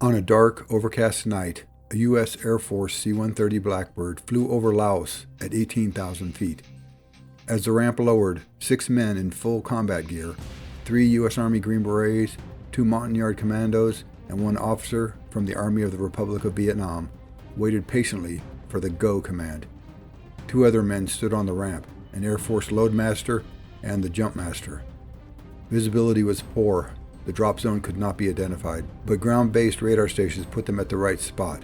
On a dark, overcast night, a U.S. Air Force C-130 Blackbird flew over Laos at 18,000 feet. As the ramp lowered, 6 men in full combat gear, 3 U.S. Army Green Berets, 2 Montagnard Commandos, and 1 officer from the Army of the Republic of Vietnam waited patiently for the Go command. 2 other men stood on the ramp, an Air Force Loadmaster and the Jumpmaster. Visibility was poor. The drop zone could not be identified, but ground-based radar stations put them at the right spot.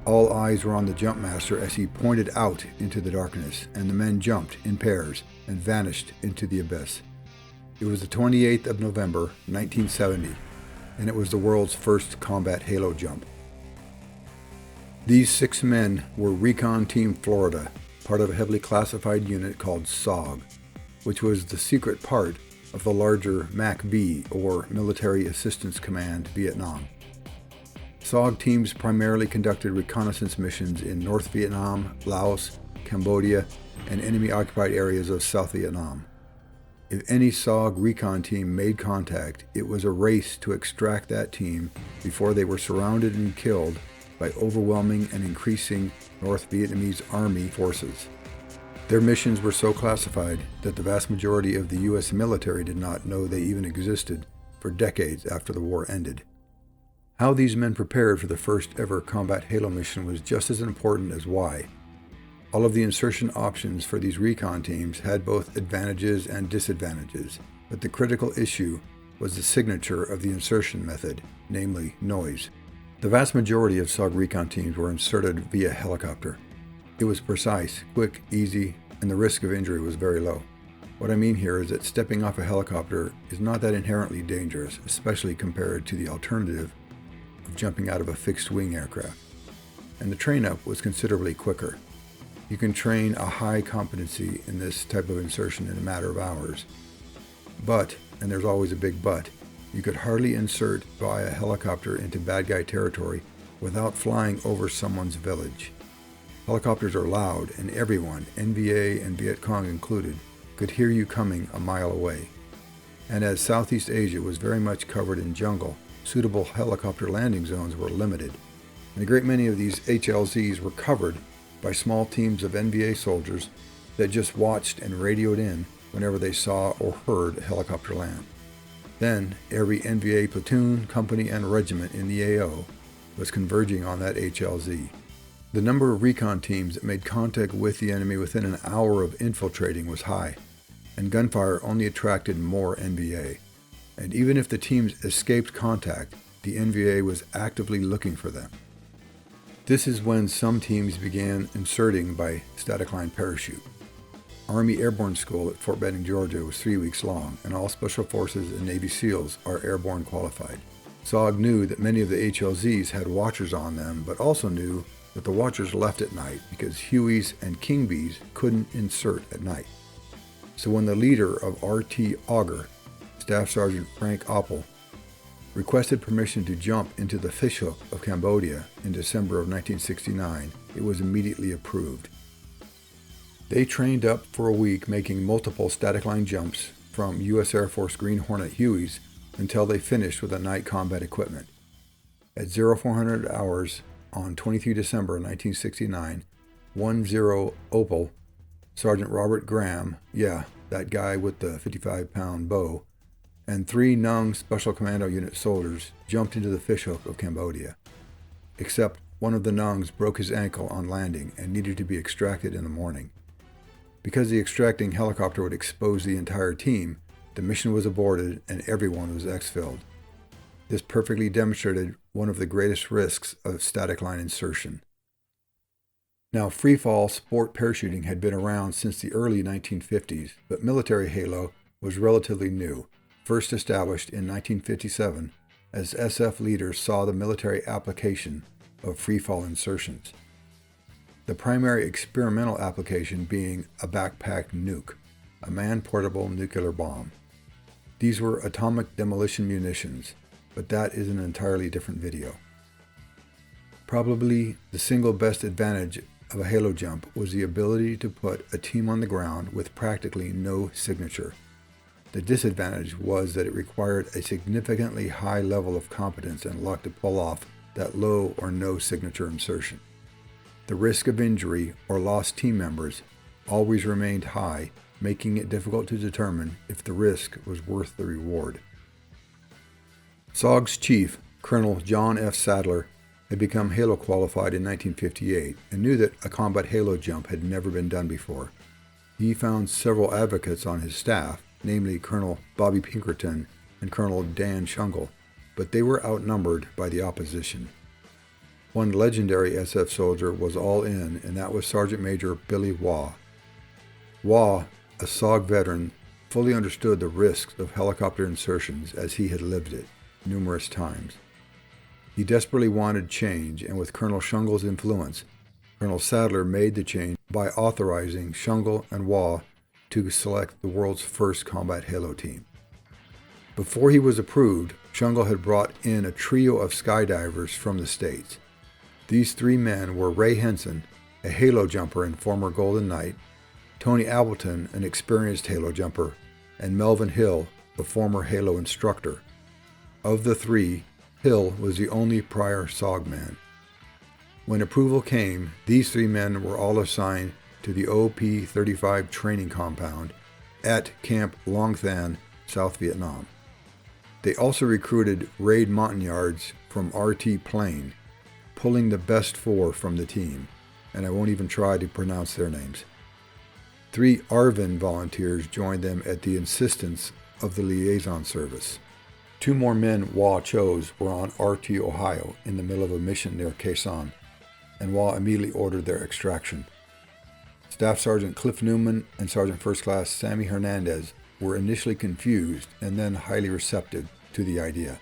All eyes were on the Jumpmaster as he pointed out into the darkness, and the men jumped in pairs and vanished into the abyss. It was the 28th of November, 1970, and it was the world's first combat H.A.L.O jump. These 6 men were Recon Team Florida, part of a heavily classified unit called SOG, which was the secret part of the larger MAC-V, or Military Assistance Command, Vietnam. SOG teams primarily conducted reconnaissance missions in North Vietnam, Laos, Cambodia, and enemy-occupied areas of South Vietnam. If any SOG recon team made contact, it was a race to extract that team before they were surrounded and killed by overwhelming and increasing North Vietnamese Army forces. Their missions were so classified that the vast majority of the U.S. military did not know they even existed for decades after the war ended. How these men prepared for the first ever combat H.A.L.O mission was just as important as why. All of the insertion options for these recon teams had both advantages and disadvantages, but the critical issue was the signature of the insertion method, namely noise. The vast majority of SOG recon teams were inserted via helicopter. It was precise, quick, easy, and the risk of injury was very low. What I mean here is that stepping off a helicopter is not that inherently dangerous, especially compared to the alternative of jumping out of a fixed-wing aircraft. And the train-up was considerably quicker. You can train a high competency in this type of insertion in a matter of hours. But, and there's always a big but, you could hardly insert via helicopter into bad guy territory without flying over someone's village. Helicopters are loud, and everyone, NVA and Viet Cong included, could hear you coming a mile away. And as Southeast Asia was very much covered in jungle, suitable helicopter landing zones were limited. And a great many of these HLZs were covered by small teams of NVA soldiers that just watched and radioed in whenever they saw or heard a helicopter land. Then, every NVA platoon, company, and regiment in the AO was converging on that HLZ. The number of recon teams that made contact with the enemy within an hour of infiltrating was high, and gunfire only attracted more NVA. And even if the teams escaped contact, the NVA was actively looking for them. This is when some teams began inserting by static line parachute. Army Airborne School at Fort Benning, Georgia was 3 weeks long, and all Special Forces and Navy SEALs are airborne qualified. SOG knew that many of the HLZs had watchers on them, but also knew that the watchers left at night because Hueys and King Bees couldn't insert at night. So when the leader of RT Auger, Staff Sergeant Frank Oppel, requested permission to jump into the fishhook of Cambodia in December of 1969, it was immediately approved. They trained up for a week making multiple static line jumps from U.S. Air Force Green Hornet Hueys until they finished with the night combat equipment. At 0400 hours on 23 December 1969, 10 Opel, Sergeant Robert Graham, yeah, that guy with the 55-pound bow, and 3 Nung Special Commando Unit soldiers jumped into the fishhook of Cambodia. Except one of the Nungs broke his ankle on landing and needed to be extracted in the morning. Because the extracting helicopter would expose the entire team, the mission was aborted and everyone was exfilled. This perfectly demonstrated one of the greatest risks of static line insertion. Now, freefall sport parachuting had been around since the early 1950s, but military H.A.L.O was relatively new, first established in 1957 as SF leaders saw the military application of freefall insertions. The primary experimental application being a backpack nuke, a man-portable nuclear bomb. These were atomic demolition munitions, but that is an entirely different video. Probably the single best advantage of a H.A.L.O jump was the ability to put a team on the ground with practically no signature. The disadvantage was that it required a significantly high level of competence and luck to pull off that low or no signature insertion. The risk of injury or lost team members always remained high, making it difficult to determine if the risk was worth the reward. SOG's chief, Colonel John F. Sadler, had become H.A.L.O qualified in 1958 and knew that a combat H.A.L.O jump had never been done before. He found several advocates on his staff, namely Colonel Bobby Pinkerton and Colonel Dan Shungle, but they were outnumbered by the opposition. One legendary SF soldier was all in, and that was Sergeant Major Billy Waugh. Waugh, a SOG veteran, fully understood the risks of helicopter insertions as he had lived it numerous times. He desperately wanted change, and with Colonel Shungle's influence, Colonel Sadler made the change by authorizing Shungle and Waugh to select the world's first combat H.A.L.O team. Before he was approved, Shungle had brought in a trio of skydivers from the States. These three men were Ray Henson, a H.A.L.O jumper and former Golden Knight, Tony Appleton, an experienced H.A.L.O jumper, and Melvin Hill, a former H.A.L.O instructor. Of the three, Hill was the only prior SOG man. When approval came, these three men were all assigned to the OP-35 training compound at Camp Long Than, South Vietnam. They also recruited Raid Montagnards from RT Plain, pulling the best four from the team, and I won't even try to pronounce their names. 3 ARVN volunteers joined them at the insistence of the liaison service. 2 more men Waugh chose were on RT Ohio in the middle of a mission near Khe Sanh, and Waugh immediately ordered their extraction. Staff Sergeant Cliff Newman and Sergeant First Class Sammy Hernandez were initially confused and then highly receptive to the idea.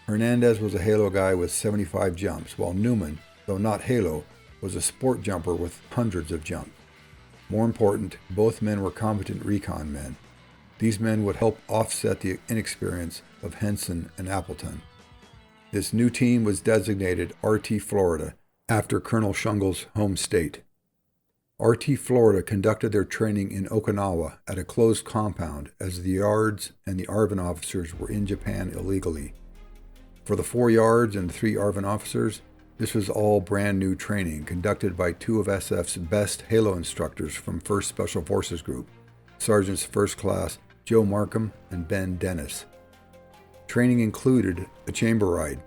Hernandez was a H.A.L.O guy with 75 jumps, while Newman, though not H.A.L.O, was a sport jumper with hundreds of jumps. More important, both men were competent recon men. These men would help offset the inexperience of Henson and Appleton. This new team was designated RT Florida after Colonel Shungle's home state. RT Florida conducted their training in Okinawa at a closed compound as the Yards and the ARVN officers were in Japan illegally. For the 4 Yards and 3 ARVN officers, this was all brand new training conducted by 2 of SF's best H.A.L.O instructors from 1st Special Forces Group, Sergeants First Class Joe Markham and Ben Dennis. Training included a chamber ride,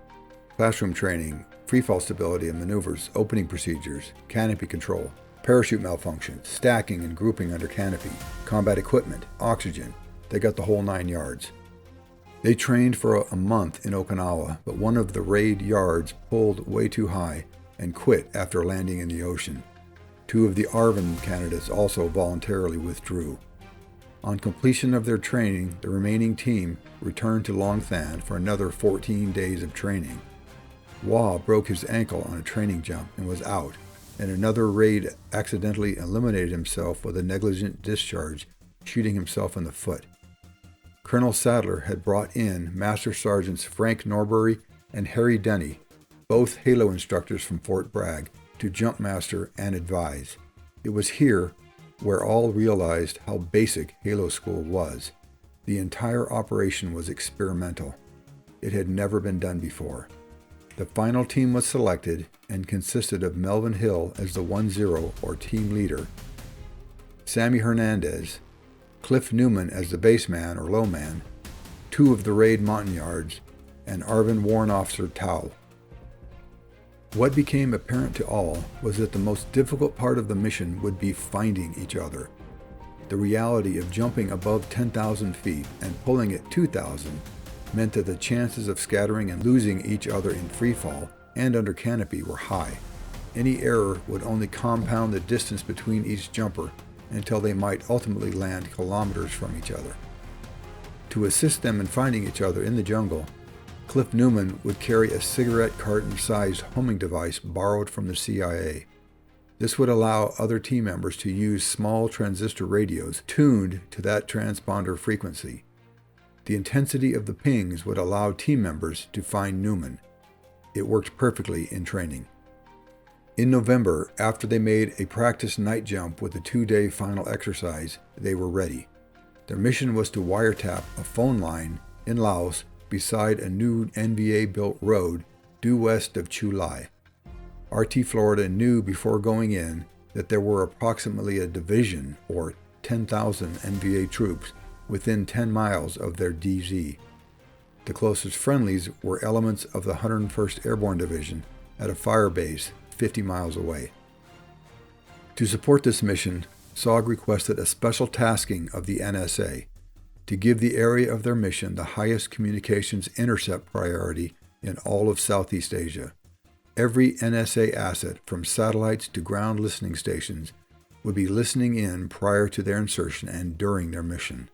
classroom training, freefall stability and maneuvers, opening procedures, canopy control, parachute malfunctions, stacking and grouping under canopy, combat equipment, oxygen. They got the whole 9 yards. They trained for a month in Okinawa, but one of the raid yards pulled way too high and quit after landing in the ocean. 2 of the ARVN candidates also voluntarily withdrew. On completion of their training, the remaining team returned to Long Than for another 14 days of training. Waugh broke his ankle on a training jump and was out, and another raid accidentally eliminated himself with a negligent discharge, shooting himself in the foot. Colonel Sadler had brought in Master Sergeants Frank Norbury and Harry Denny, both H.A.L.O instructors from Fort Bragg, to jump master and advise. It was here where all realized how basic H.A.L.O school was. The entire operation was experimental. It had never been done before. The final team was selected and consisted of Melvin Hill as the 1-0 or team leader, Sammy Hernandez, Cliff Newman as the base man or low man, 2 of the raid Montagnards, and ARVN Warrant Officer H.A.L.O. What became apparent to all was that the most difficult part of the mission would be finding each other. The reality of jumping above 10,000 feet and pulling at 2,000 meant that the chances of scattering and losing each other in freefall and under canopy were high. Any error would only compound the distance between each jumper until they might ultimately land kilometers from each other. To assist them in finding each other in the jungle, Cliff Newman would carry a cigarette carton-sized homing device borrowed from the CIA. This would allow other team members to use small transistor radios tuned to that transponder frequency. The intensity of the pings would allow team members to find Newman. It worked perfectly in training. In November, after they made a practice night jump with the 2-day final exercise, they were ready. Their mission was to wiretap a phone line in Laos beside a new NVA-built road due west of H.A.L.O. RT Florida knew before going in that there were approximately a division, or 10,000 NVA troops, within 10 miles of their DZ. The closest friendlies were elements of the 101st Airborne Division at a fire base 50 miles away. To support this mission, SOG requested a special tasking of the NSA to give the area of their mission the highest communications intercept priority in all of Southeast Asia. Every NSA asset, from satellites to ground listening stations, would be listening in prior to their insertion and during their mission.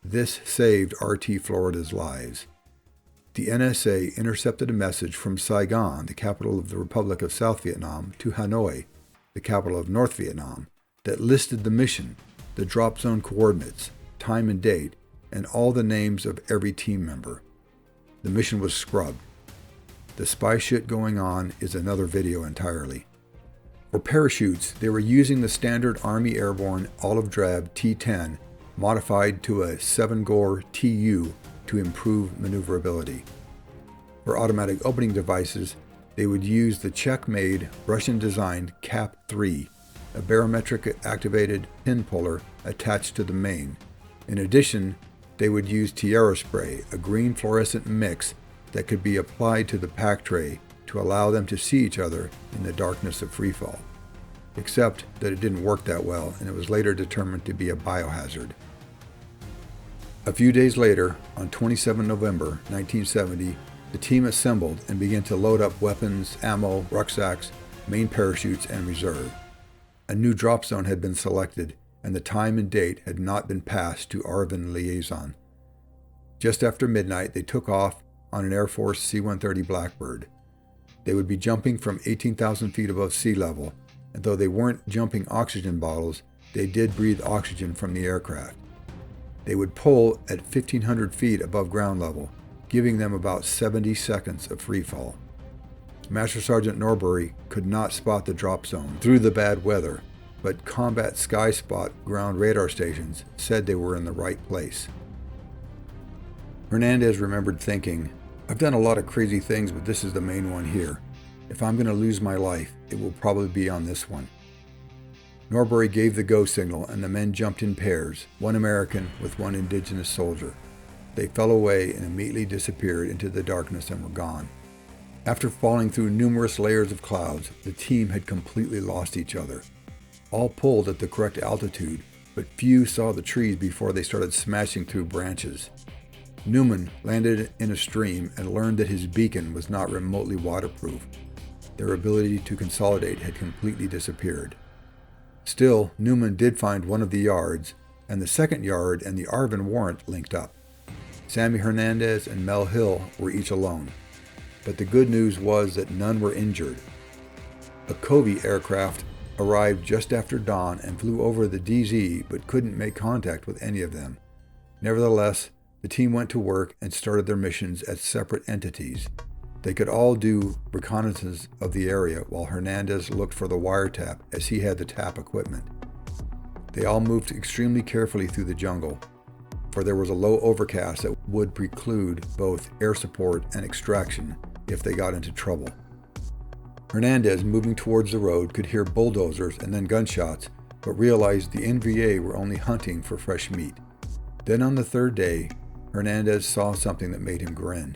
This saved RT Florida's lives. The NSA intercepted a message from Saigon, the capital of the Republic of South Vietnam, to Hanoi, the capital of North Vietnam, that listed the mission, the drop zone coordinates, time and date, and all the names of every team member. The mission was scrubbed. The spy shit going on is another video entirely. For parachutes, they were using the standard Army Airborne olive drab T-10 modified to a 7-gore TU to improve maneuverability. For automatic opening devices, they would use the Czech-made, Russian-designed CAP-3, a barometric-activated pin puller attached to the main. In addition, they would use Tierra Spray, a green fluorescent mix that could be applied to the pack tray to allow them to see each other in the darkness of freefall. Except that it didn't work that well, and it was later determined to be a biohazard. A few days later, on 27 November 1970, the team assembled and began to load up weapons, ammo, rucksacks, main parachutes, and reserve. A new drop zone had been selected, and the time and date had not been passed to ARVN liaison. Just after midnight, they took off on an Air Force C-130 Blackbird. They would be jumping from 18,000 feet above sea level, and though they weren't jumping oxygen bottles, they did breathe oxygen from the aircraft. They would pull at 1,500 feet above ground level, giving them about 70 seconds of free fall. Master Sergeant Norbury could not spot the drop zone through the bad weather, but Combat Sky Spot ground radar stations said they were in the right place. Hernandez remembered thinking, "I've done a lot of crazy things, but this is the main one here. If I'm going to lose my life, it will probably be on this one." Norbury gave the go signal, and the men jumped in pairs, one American with one indigenous soldier. They fell away and immediately disappeared into the darkness and were gone. After falling through numerous layers of clouds, the team had completely lost each other. All pulled at the correct altitude, but few saw the trees before they started smashing through branches. Newman landed in a stream and learned that his beacon was not remotely waterproof. Their ability to consolidate had completely disappeared. Still, Newman did find one of the yards, and the second yard and the ARVN warrant linked up. Sammy Hernandez and Mel Hill were each alone, but the good news was that none were injured. A Covey aircraft arrived just after dawn and flew over the DZ but couldn't make contact with any of them. Nevertheless, the team went to work and started their missions as separate entities. They could all do reconnaissance of the area while Hernandez looked for the wiretap as he had the tap equipment. They all moved extremely carefully through the jungle, for there was a low overcast that would preclude both air support and extraction if they got into trouble. Hernandez, moving towards the road, could hear bulldozers and then gunshots, but realized the NVA were only hunting for fresh meat. Then on the third day, Hernandez saw something that made him grin.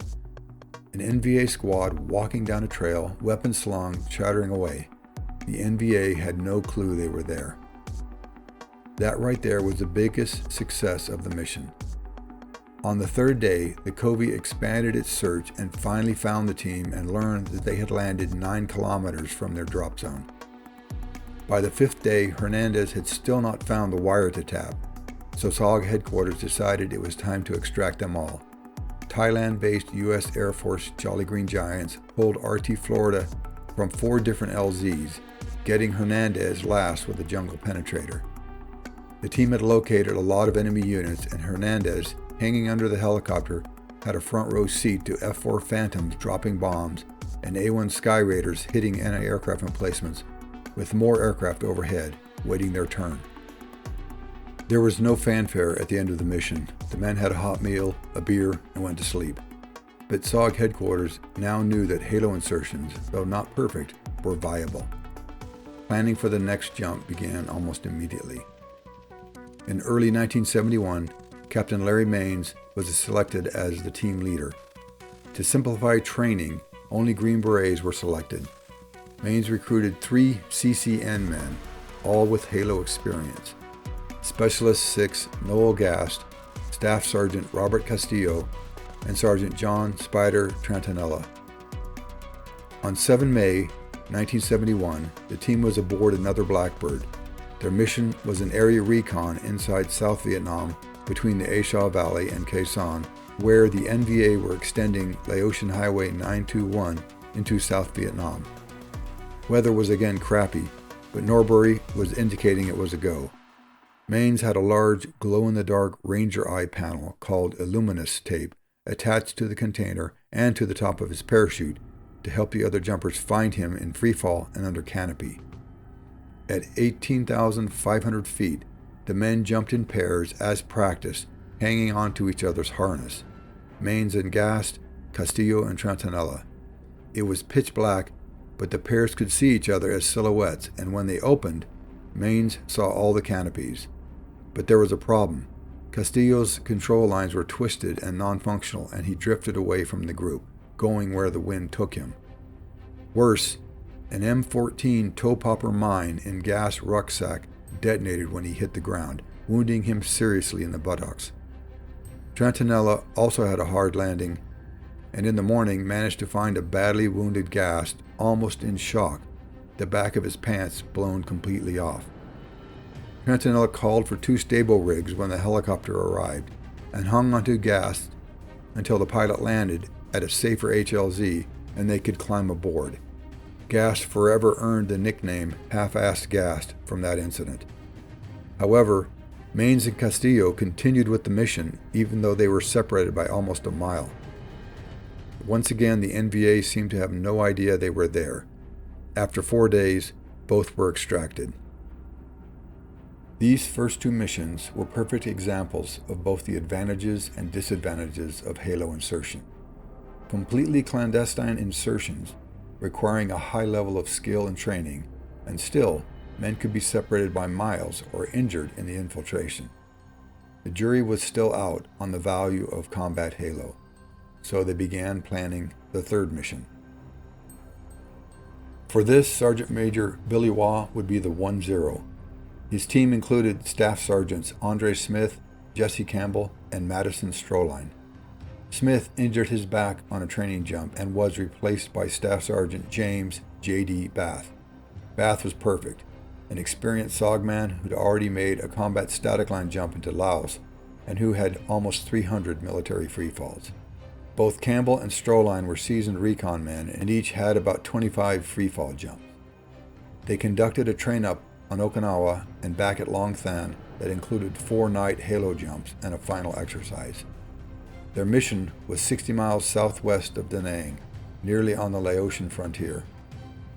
An NVA squad walking down a trail, weapons slung, chattering away. The NVA had no clue they were there. That right there was the biggest success of the mission. On the third day, the Covey expanded its search and finally found the team and learned that they had landed 9 kilometers from their drop zone. By the 5th day, Hernandez had still not found the wire to tap, so SOG headquarters decided it was time to extract them all. Thailand-based U.S. Air Force Jolly Green Giants pulled RT Florida from 4 different LZs, getting Hernandez last with a jungle penetrator. The team had located a lot of enemy units, and Hernandez, hanging under the helicopter, had a front row seat to F-4 Phantoms dropping bombs and A-1 Sky Raiders hitting anti-aircraft emplacements, with more aircraft overhead, waiting their turn. There was no fanfare at the end of the mission. The men had a hot meal, a beer, and went to sleep. But SOG headquarters now knew that H.A.L.O insertions, though not perfect, were viable. Planning for the next jump began almost immediately. In early 1971, Captain Larry Maines was selected as the team leader. To simplify training, only Green Berets were selected. Maines recruited 3 CCN men, all with H.A.L.O experience. Specialist 6 Noel Gast, Staff Sergeant Robert Castillo, and Sergeant John Spider Trantanella. On 7 May 1971, the team was aboard another Blackbird. Their mission was an area recon inside South Vietnam between the H.A.L.O Valley and Khe Sanh, where the NVA were extending Laotian Highway 921 into South Vietnam. Weather was again crappy, but Norbury was indicating it was a go. Maines had a large glow-in-the-dark Ranger Eye panel called Illuminous tape attached to the container and to the top of his parachute to help the other jumpers find him in freefall and under canopy. At 18,500 feet, the men jumped in pairs as practice, hanging on to each other's harness. Maines and Gast, Castillo and Trantanella. It was pitch black, but the pairs could see each other as silhouettes, and when they opened, Maines saw all the canopies. But there was a problem. Castillo's control lines were twisted and non-functional, and he drifted away from the group, going where the wind took him. Worse, an M14 toe-popper mine in Gast's rucksack detonated when he hit the ground, wounding him seriously in the buttocks. Trantanella also had a hard landing, and in the morning managed to find a badly wounded Gast almost in shock, the back of his pants blown completely off. Trantanella called for 2 stable rigs when the helicopter arrived, and hung onto Gast until the pilot landed at a safer HLZ and they could climb aboard. Gast forever earned the nickname Half-Assed Gast from that incident. However, Maines and Castillo continued with the mission even though they were separated by almost a mile. Once again, the NVA seemed to have no idea they were there. After 4 days, both were extracted. These first 2 missions were perfect examples of both the advantages and disadvantages of H.A.L.O insertion. Completely clandestine insertions requiring a high level of skill and training, and still, men could be separated by miles or injured in the infiltration. The jury was still out on the value of combat H.A.L.O, so they began planning the 3rd mission. For this, Sergeant Major Billy Waugh would be the 1-0. His team included Staff Sergeants Andre Smith, Jesse Campbell, and Madison Stroline. Smith injured his back on a training jump and was replaced by Staff Sergeant James J.D. Bath. Bath was perfect, an experienced SOG-man who'd already made a combat static line jump into Laos and who had almost 300 military freefalls. Both Campbell and Stroline were seasoned recon men and each had about 25 freefall jumps. They conducted a train-up on Okinawa and back at Long Than that included 4 night H.A.L.O jumps and a final exercise. Their mission was 60 miles southwest of Da Nang, nearly on the Laotian frontier.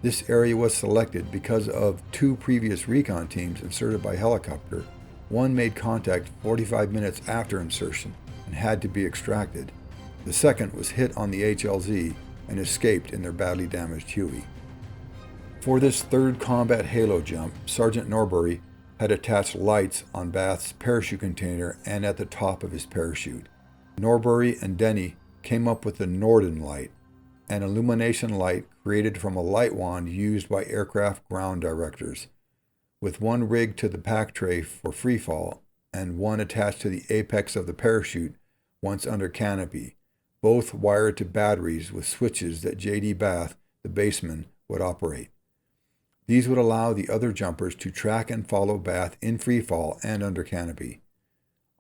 This area was selected because of 2 previous recon teams inserted by helicopter. One made contact 45 minutes after insertion and had to be extracted. The second was hit on the HLZ and escaped in their badly damaged Huey. For this 3rd combat H.A.L.O jump, Sergeant Norbury had attached lights on Bath's parachute container and at the top of his parachute. Norbury and Denny came up with the Norden light, an illumination light created from a light wand used by aircraft ground directors, with 1 rigged to the pack tray for freefall and 1 attached to the apex of the parachute once under canopy, both wired to batteries with switches that J.D. Bath, the baseman, would operate. These would allow the other jumpers to track and follow Bath in freefall and under canopy.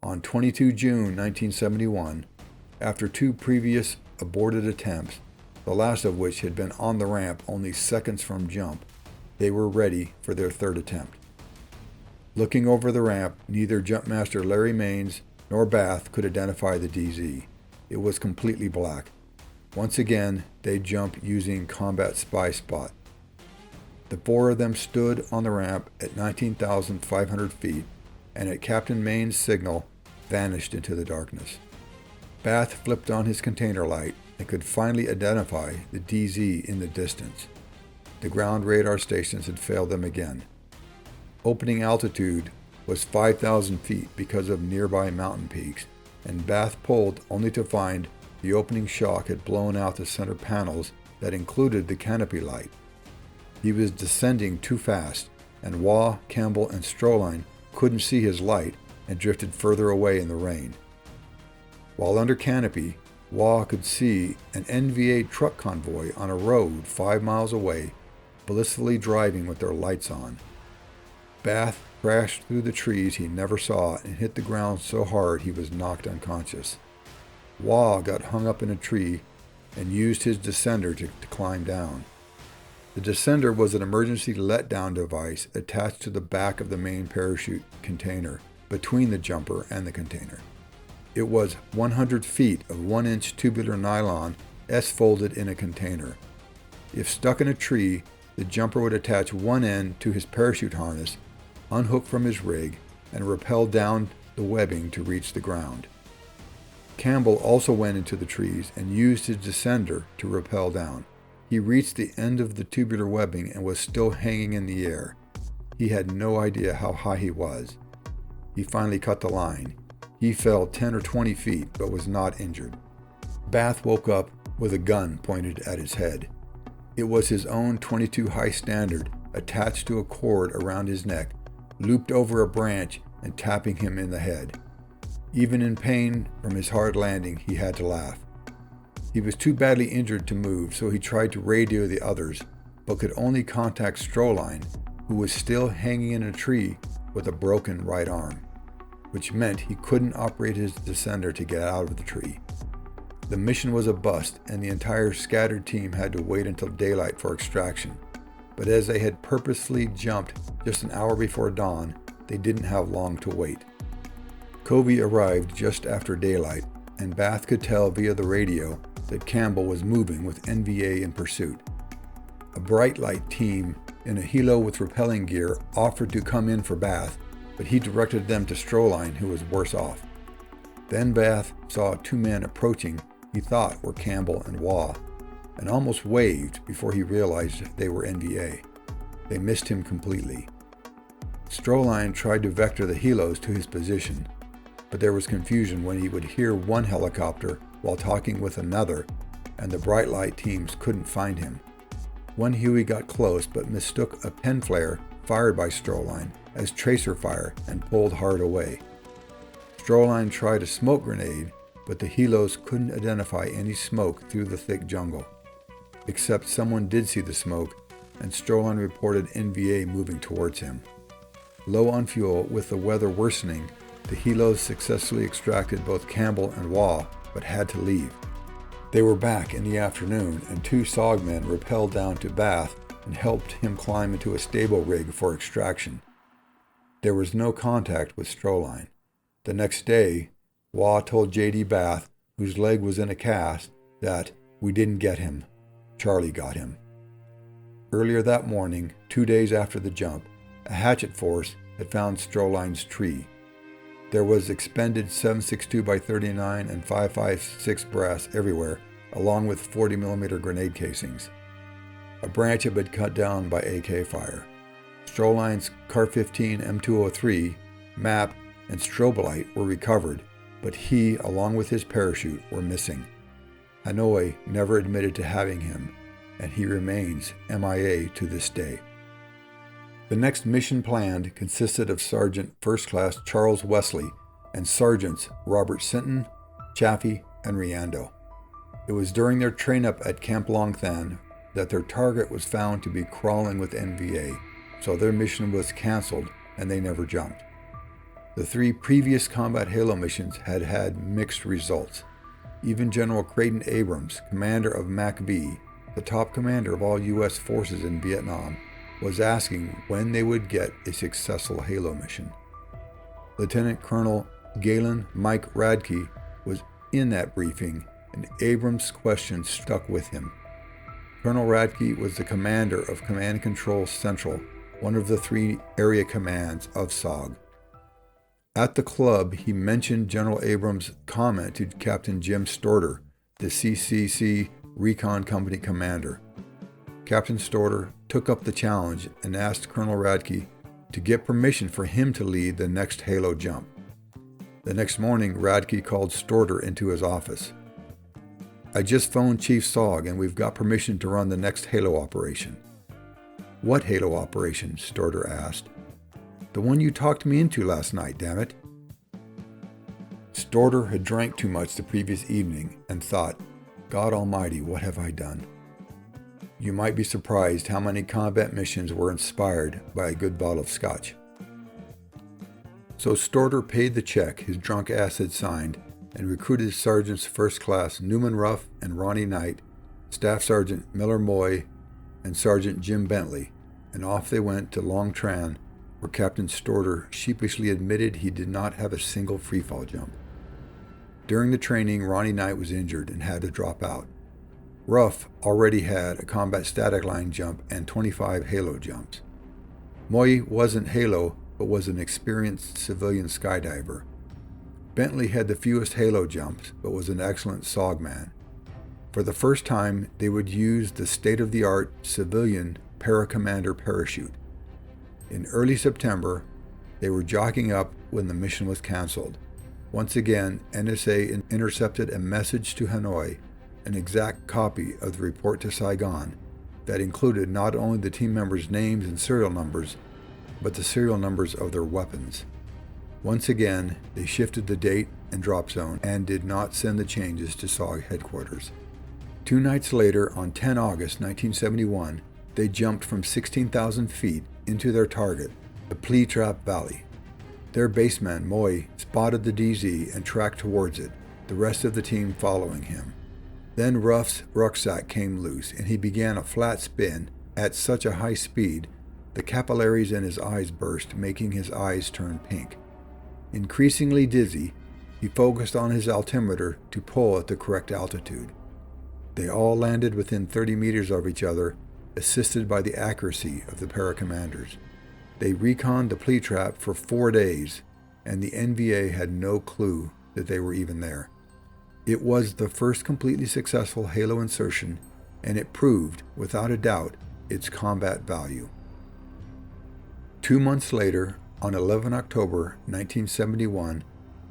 On 22 June 1971, after 2 previous aborted attempts, the last of which had been on the ramp only seconds from jump, they were ready for their 3rd attempt. Looking over the ramp, neither Jumpmaster Larry Maines nor Bath could identify the DZ. It was completely black. Once again, they jumped using Combat Spy Spot. The 4 of them stood on the ramp at 19,500 feet, and at Captain Maine's signal, vanished into the darkness. Bath flipped on his container light and could finally identify the DZ in the distance. The ground radar stations had failed them again. Opening altitude was 5,000 feet because of nearby mountain peaks, and Bath pulled only to find the opening shock had blown out the center panels that included the canopy light. He was descending too fast, and Waugh, Campbell, and Stroline couldn't see his light and drifted further away in the rain. While under canopy, Waugh could see an NVA truck convoy on a road 5 miles away, blissfully driving with their lights on. Bath crashed through the trees he never saw and hit the ground so hard he was knocked unconscious. Waugh got hung up in a tree and used his descender to climb down. The descender was an emergency letdown device attached to the back of the main parachute container between the jumper and the container. It was 100 feet of 1-inch tubular nylon S-folded in a container. If stuck in a tree, the jumper would attach one end to his parachute harness, unhook from his rig, and rappel down the webbing to reach the ground. Campbell also went into the trees and used his descender to rappel down. He reached the end of the tubular webbing and was still hanging in the air. He had no idea how high he was. He finally cut the line. He fell 10 or 20 feet but was not injured. Bath woke up with a gun pointed at his head. It was his own .22 high standard attached to a cord around his neck, looped over a branch and tapping him in the head. Even in pain from his hard landing, he had to laugh. He was too badly injured to move, so he tried to radio the others, but could only contact Stroline, who was still hanging in a tree with a broken right arm, which meant he couldn't operate his descender to get out of the tree. The mission was a bust, and the entire scattered team had to wait until daylight for extraction. But as they had purposely jumped just an hour before dawn, they didn't have long to wait. Covey arrived just after daylight, and Bath could tell via the radio that Campbell was moving with NVA in pursuit. A bright light team in a H.A.L.O with rappelling gear offered to come in for Bath, but he directed them to Stroline, who was worse off. Then Bath saw 2 men approaching he thought were Campbell and Waugh, and almost waved before he realized they were NVA. They missed him completely. Stroline tried to vector the H.A.L.Os to his position, but there was confusion when he would hear one helicopter while talking with another, and the bright light teams couldn't find him. One Huey got close but mistook a pen flare fired by Stroline as tracer fire and pulled hard away. Stroline tried a smoke grenade, but the H.A.L.Os couldn't identify any smoke through the thick jungle. Except someone did see the smoke, and Stroline reported NVA moving towards him. Low on fuel, with the weather worsening, the H.A.L.Os successfully extracted both Campbell and Waugh, but had to leave. They were back in the afternoon, and 2 SOG men rappelled down to Bath and helped him climb into a stable rig for extraction. There was no contact with Stroline. The next day, Waugh told J.D. Bath, whose leg was in a cast, that "we didn't get him. Charlie got him." Earlier that morning, 2 days after the jump, a hatchet force had found Stroline's tree. There was expended 7.62x39 and 5.56 brass everywhere, along with 40mm grenade casings. A branch had been cut down by AK fire. Stroline's Car-15 M203, map, and strobe light were recovered, but he, along with his parachute, were missing. Hanoi never admitted to having him, and he remains MIA to this day. The next mission planned consisted of Sergeant First Class Charles Wesley and Sergeants Robert Sinton, Chaffee, and Riando. It was during their train-up at Camp Long Than that their target was found to be crawling with NVA, so their mission was canceled and they never jumped. The 3 previous combat H.A.L.O missions had had mixed results. Even General Creighton Abrams, commander of MAC-V, the top commander of all U.S. forces in Vietnam, was asking when they would get a successful H.A.L.O mission. Lieutenant Colonel Galen Mike Radke was in that briefing, and Abrams' question stuck with him. Colonel Radke was the commander of Command and Control Central, one of the 3 area commands of SOG. At the club, he mentioned General Abrams' comment to Captain Jim Storter, the CCC Recon Company commander. Captain Storter took up the challenge and asked Colonel Radke to get permission for him to lead the next H.A.L.O jump. The next morning, Radke called Storter into his office. "I just phoned Chief Sogg and we've got permission to run the next H.A.L.O operation." "What H.A.L.O operation?" Storter asked. "The one you talked me into last night, damn it." Storter had drank too much the previous evening and thought, "God Almighty, what have I done?" You might be surprised how many combat missions were inspired by a good bottle of scotch. So Storter paid the check his drunk ass had signed and recruited Sergeants First Class Newman Ruff and Ronnie Knight, Staff Sergeant Miller Moy, and Sergeant Jim Bentley, and off they went to Long Tran, where Captain Storter sheepishly admitted he did not have a single freefall jump. During the training, Ronnie Knight was injured and had to drop out. Ruff already had a combat static line jump and 25 H.A.L.O jumps. Moy wasn't H.A.L.O, but was an experienced civilian skydiver. Bentley had the fewest H.A.L.O jumps, but was an excellent SOG man. For the first time, they would use the state-of-the-art civilian Paracommander parachute. In early September, they were jockeying up when the mission was canceled. Once again, NSA intercepted a message to Hanoi, an exact copy of the report to Saigon, that included not only the team members' names and serial numbers, but the serial numbers of their weapons. Once again, they shifted the date and drop zone and did not send the changes to SOG headquarters. 2 nights later, on 10 August 1971, they jumped from 16,000 feet into their target, the Plea Trap Valley. Their baseman, Moy, spotted the DZ and tracked towards it, the rest of the team following him. Then Ruff's rucksack came loose, and he began a flat spin at such a high speed the capillaries in his eyes burst, making his eyes turn pink. Increasingly dizzy, he focused on his altimeter to pull at the correct altitude. They all landed within 30 meters of each other, assisted by the accuracy of the paracommanders. They reconned the Plea Trap for 4 days, and the NVA had no clue that they were even there. It was the first completely successful H.A.L.O insertion, and it proved, without a doubt, its combat value. 2 months later, on 11 October 1971,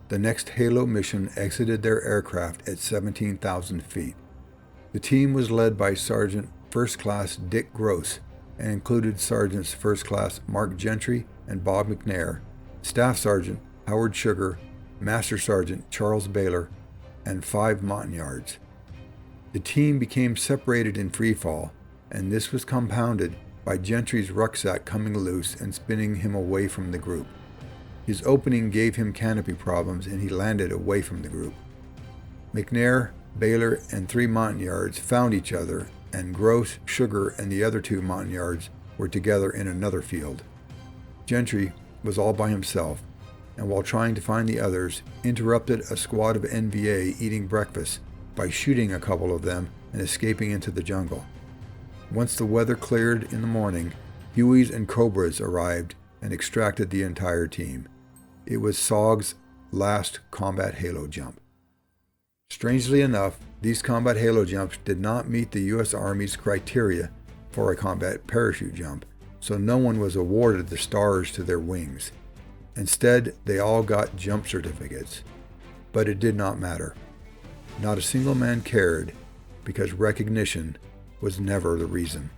the next H.A.L.O mission exited their aircraft at 17,000 feet. The team was led by Sergeant First Class Dick Gross and included Sergeants First Class Mark Gentry and Bob McNair, Staff Sergeant Howard Sugar, Master Sergeant Charles Baylor, and 5 Montagnards. The team became separated in freefall, and this was compounded by Gentry's rucksack coming loose and spinning him away from the group. His opening gave him canopy problems, and he landed away from the group. McNair, Baylor, and 3 Montagnards found each other, and Gross, Sugar, and the other 2 Montagnards were together in another field. Gentry was all by himself, and while trying to find the others, interrupted a squad of NVA eating breakfast by shooting a couple of them and escaping into the jungle. Once the weather cleared in the morning, Hueys and Cobras arrived and extracted the entire team. It was SOG's last combat H.A.L.O jump. Strangely enough, these combat H.A.L.O jumps did not meet the U.S. Army's criteria for a combat parachute jump, so no one was awarded the stars to their wings. Instead, they all got jump certificates. But it did not matter. Not a single man cared, because recognition was never the reason.